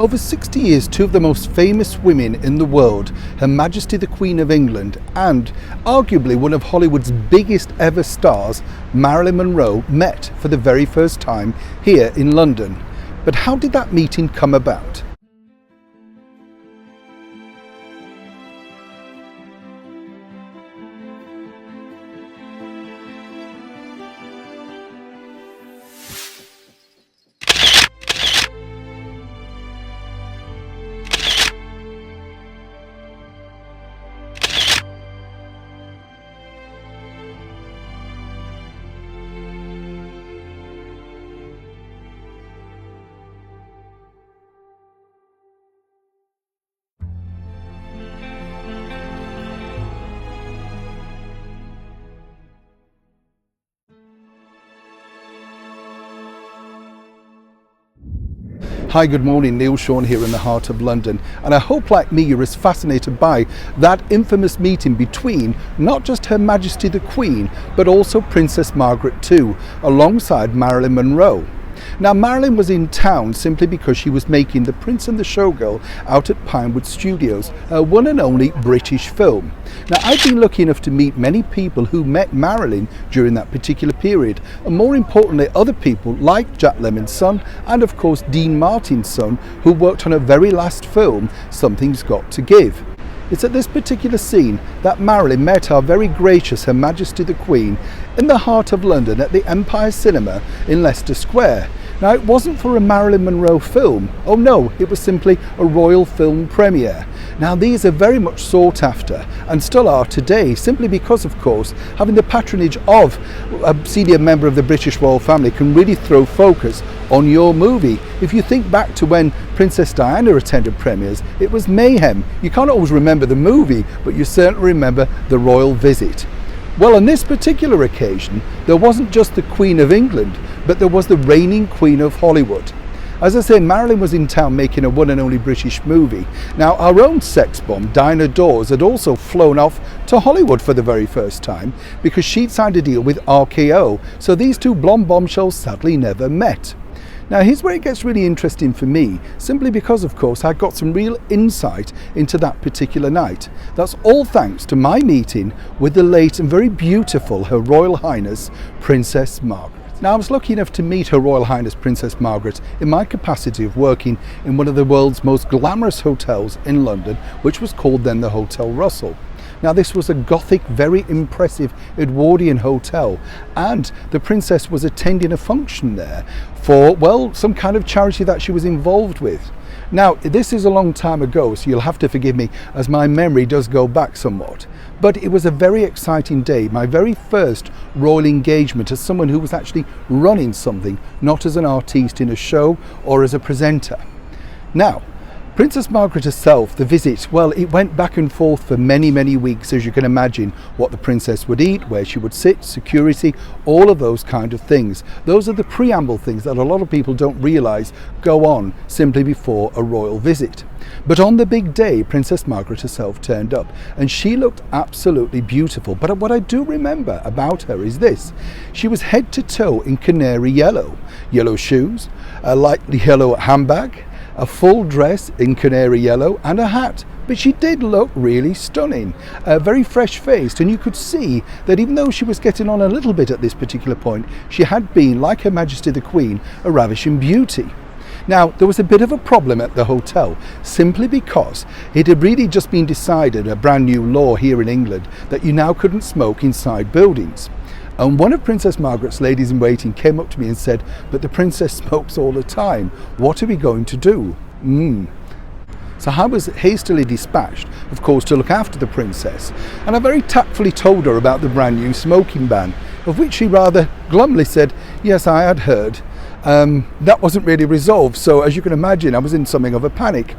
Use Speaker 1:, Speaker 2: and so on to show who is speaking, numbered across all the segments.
Speaker 1: Over 60 years, two of the most famous women in the world, Her Majesty the Queen of England and arguably one of Hollywood's biggest ever stars, Marilyn Monroe, met for the very first time here in London. But how did that meeting come about? Hi, good morning, Neil Sean here in the heart of London, and I hope like me you're as fascinated by that infamous meeting between not just Her Majesty the Queen but also Princess Margaret too, alongside Marilyn Monroe. Now, Marilyn was in town simply because she was making The Prince and the Showgirl out at Pinewood Studios, a one and only British film. Now, I've been lucky enough to meet many people who met Marilyn during that particular period, and more importantly other people like Jack Lemmon's son and of course Dean Martin's son, who worked on her very last film, Something's Got to Give. It's at this particular scene that Marilyn met our very gracious Her Majesty the Queen in the heart of London at the Empire Cinema in Leicester Square. Now, it wasn't for a Marilyn Monroe film. Oh no, it was simply a royal film premiere. Now, these are very much sought after and still are today, simply because, of course, having the patronage of a senior member of the British royal family can really throw focus on your movie. If you think back to when Princess Diana attended premieres, it was mayhem. You can't always remember the movie, but you certainly remember the royal visit. Well, on this particular occasion, there wasn't just the Queen of England, but there was the reigning Queen of Hollywood. As I say, Marilyn was in town making a one and only British movie. Now, our own sex bomb, Dinah Dawes, had also flown off to Hollywood for the very first time because she'd signed a deal with RKO, so these two blonde bombshells sadly never met. Now, here's where it gets really interesting for me, simply because, of course, I got some real insight into that particular night. That's all thanks to my meeting with the late and very beautiful Her Royal Highness, Princess Margaret. Now, I was lucky enough to meet Her Royal Highness Princess Margaret in my capacity of working in one of the world's most glamorous hotels in London, which was called then the Hotel Russell. Now, this was a Gothic, very impressive Edwardian hotel, and the Princess was attending a function there for, well, some kind of charity that she was involved with. Now, this is a long time ago, so you'll have to forgive me as my memory does go back somewhat. But it was a very exciting day, my very first royal engagement as someone who was actually running something, not as an artiste in a show or as a presenter. Now, Princess Margaret herself, the visit, well, it went back and forth for many, many weeks, as you can imagine. What the princess would eat, where she would sit, security, all of those kind of things. Those are the preamble things that a lot of people don't realise go on simply before a royal visit. But on the big day, Princess Margaret herself turned up, and she looked absolutely beautiful. But what I do remember about her is this: she was head to toe in canary yellow, yellow shoes, a light yellow handbag, a full dress in canary yellow and a hat. But she did look really stunning, very fresh-faced, and you could see that even though she was getting on a little bit at this particular point, she had been, like Her Majesty the Queen, a ravishing beauty. Now, there was a bit of a problem at the hotel, simply because it had really just been decided, a brand new law here in England, that you now couldn't smoke inside buildings. And one of Princess Margaret's ladies-in-waiting came up to me and said, "But the princess smokes all the time. What are we going to do?" So I was hastily dispatched, of course, to look after the princess. And I very tactfully told her about the brand new smoking ban, of which she rather glumly said, "Yes, I had heard." That wasn't really resolved, so as you can imagine, I was in something of a panic.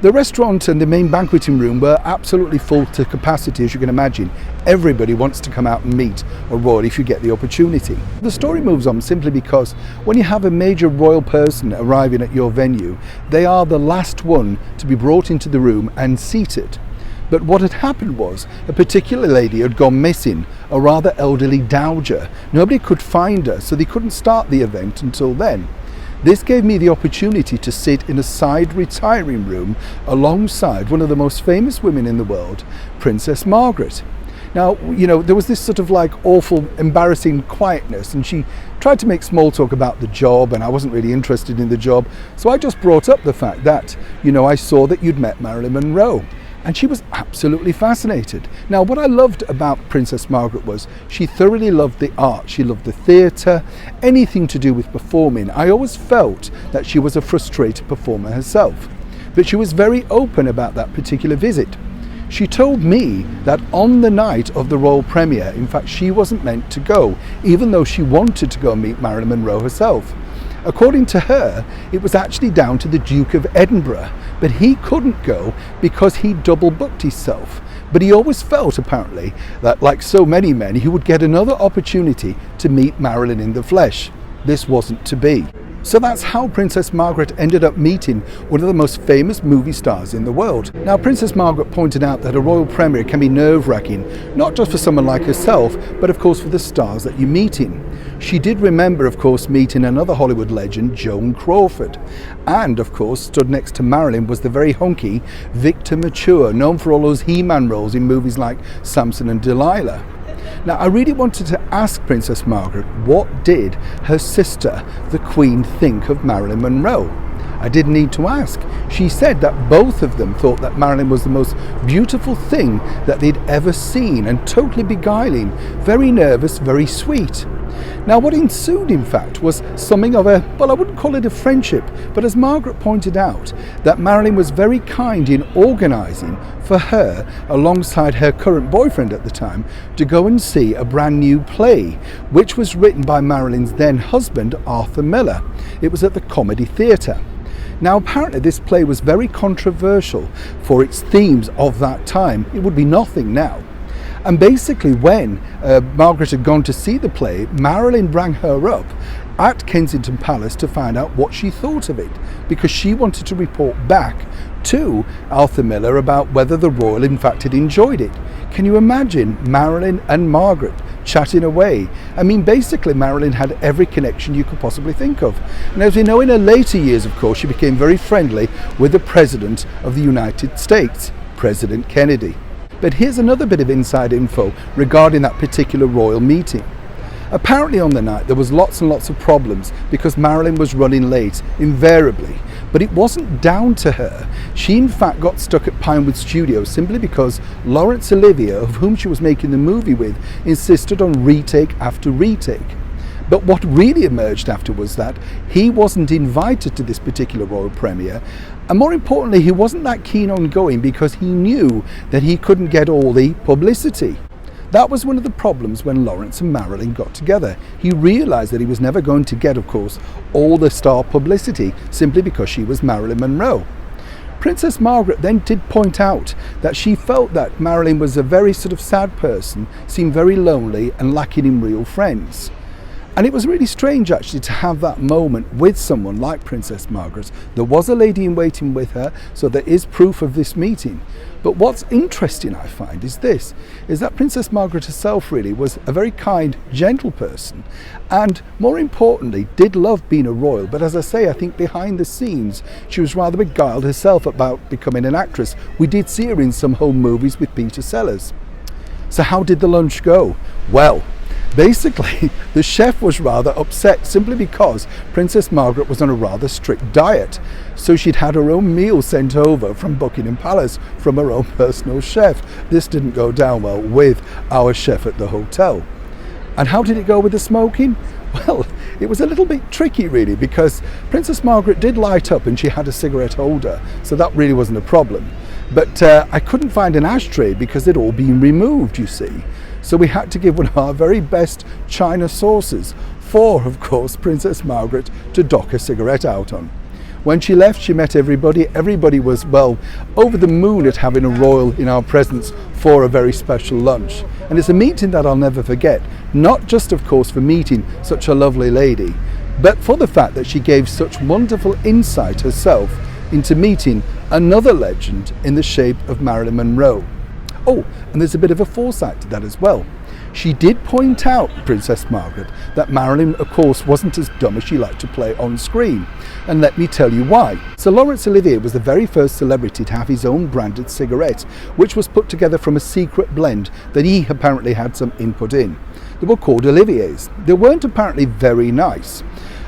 Speaker 1: The restaurant and the main banqueting room were absolutely full to capacity, as you can imagine. Everybody wants to come out and meet a royal if you get the opportunity. The story moves on simply because when you have a major royal person arriving at your venue, they are the last one to be brought into the room and seated. But what had happened was a particular lady had gone missing, a rather elderly dowager. Nobody could find her, so they couldn't start the event until then. This gave me the opportunity to sit in a side retiring room alongside one of the most famous women in the world, Princess Margaret. Now, you know, there was this sort of like awful, embarrassing quietness, and she tried to make small talk about the job, and I wasn't really interested in the job. So I just brought up the fact that, you know, I saw that you'd met Marilyn Monroe, and she was absolutely fascinated. Now, what I loved about Princess Margaret was she thoroughly loved the art. She loved the theatre, anything to do with performing. I always felt that she was a frustrated performer herself, but she was very open about that particular visit. She told me that on the night of the royal premiere, in fact, she wasn't meant to go, even though she wanted to go and meet Marilyn Monroe herself. According to her, it was actually down to the Duke of Edinburgh, but he couldn't go because he double booked himself. But he always felt, apparently, that like so many men, he would get another opportunity to meet Marilyn in the flesh. This wasn't to be. So that's how Princess Margaret ended up meeting one of the most famous movie stars in the world. Now, Princess Margaret pointed out that a royal premiere can be nerve-wracking, not just for someone like herself, but of course for the stars that you're meeting. She did remember, of course, meeting another Hollywood legend, Joan Crawford. And, of course, stood next to Marilyn was the very hunky Victor Mature, known for all those He-Man roles in movies like Samson and Delilah. Now, I really wanted to ask Princess Margaret, what did her sister, the Queen, think of Marilyn Monroe? I didn't need to ask. She said that both of them thought that Marilyn was the most beautiful thing that they'd ever seen, and totally beguiling, very nervous, very sweet. Now, what ensued, in fact, was something of a, well, I wouldn't call it a friendship, but as Margaret pointed out, that Marilyn was very kind in organising for her, alongside her current boyfriend at the time, to go and see a brand new play, which was written by Marilyn's then husband, Arthur Miller. It was at the Comedy Theatre. Now, apparently this play was very controversial for its themes of that time. It would be nothing now. And basically when Margaret had gone to see the play, Marilyn rang her up at Kensington Palace to find out what she thought of it, because she wanted to report back to Arthur Miller about whether the royal in fact had enjoyed it. Can you imagine Marilyn and Margaret chatting away? I mean, basically Marilyn had every connection you could possibly think of. And as we know, in her later years, of course, she became very friendly with the President of the United States, President Kennedy. But here's another bit of inside info regarding that particular royal meeting. Apparently on the night there was lots and lots of problems because Marilyn was running late, invariably. But it wasn't down to her. She in fact got stuck at Pinewood Studios simply because Laurence Olivier, of whom she was making the movie with, insisted on retake after retake. But what really emerged after was that he wasn't invited to this particular royal premiere, and more importantly, he wasn't that keen on going because he knew that he couldn't get all the publicity. That was one of the problems when Laurence and Marilyn got together. He realised that he was never going to get, of course, all the star publicity simply because she was Marilyn Monroe. Princess Margaret then did point out that she felt that Marilyn was a very sort of sad person, seemed very lonely and lacking in real friends. And it was really strange actually to have that moment with someone like Princess Margaret. There was a lady in waiting with her, so there is proof of this meeting. But what's interesting, I find, is this, is that Princess Margaret herself really was a very kind, gentle person, and more importantly, did love being a royal. But as I say, I think behind the scenes, she was rather beguiled herself about becoming an actress. We did see her in some home movies with Peter Sellers. So how did the lunch go? Well, basically, the chef was rather upset simply because Princess Margaret was on a rather strict diet. So she'd had her own meal sent over from Buckingham Palace from her own personal chef. This didn't go down well with our chef at the hotel. And how did it go with the smoking? Well, it was a little bit tricky really, because Princess Margaret did light up and she had a cigarette holder, so that really wasn't a problem. But I couldn't find an ashtray because it'd all been removed, you see. So we had to give one of our very best china saucers for, of course, Princess Margaret to dock a cigarette out on. When she left, she met everybody. Everybody was, well, over the moon at having a royal in our presence for a very special lunch. And it's a meeting that I'll never forget, not just, of course, for meeting such a lovely lady, but for the fact that she gave such wonderful insight herself into meeting another legend in the shape of Marilyn Monroe. Oh, and there's a bit of a foresight to that as well. She did point out, Princess Margaret, that Marilyn, of course, wasn't as dumb as she liked to play on screen. And let me tell you why. Sir Laurence Olivier was the very first celebrity to have his own branded cigarette, which was put together from a secret blend that he apparently had some input in. They were called Olivier's. They weren't apparently very nice.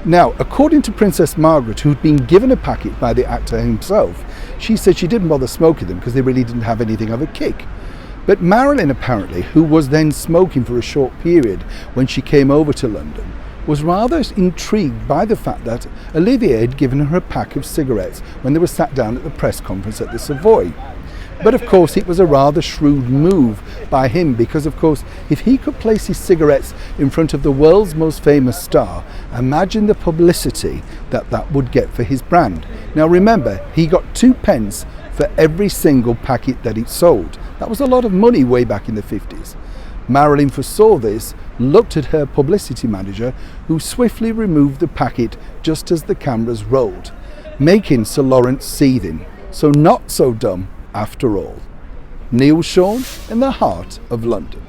Speaker 1: Now, according to Princess Margaret, who'd been given a packet by the actor himself, she said she didn't bother smoking them because they really didn't have anything of a kick. But Marilyn, apparently, who was then smoking for a short period when she came over to London, was rather intrigued by the fact that Olivier had given her a pack of cigarettes when they were sat down at the press conference at the Savoy. But of course it was a rather shrewd move by him because, of course, if he could place his cigarettes in front of the world's most famous star, imagine the publicity that that would get for his brand. Now remember, he got 2 pence for every single packet that he sold. That was a lot of money way back in the 50s. Marilyn foresaw this, looked at her publicity manager, who swiftly removed the packet just as the cameras rolled, making Sir Laurence seething. So not so dumb after all. Neil Sean in the heart of London.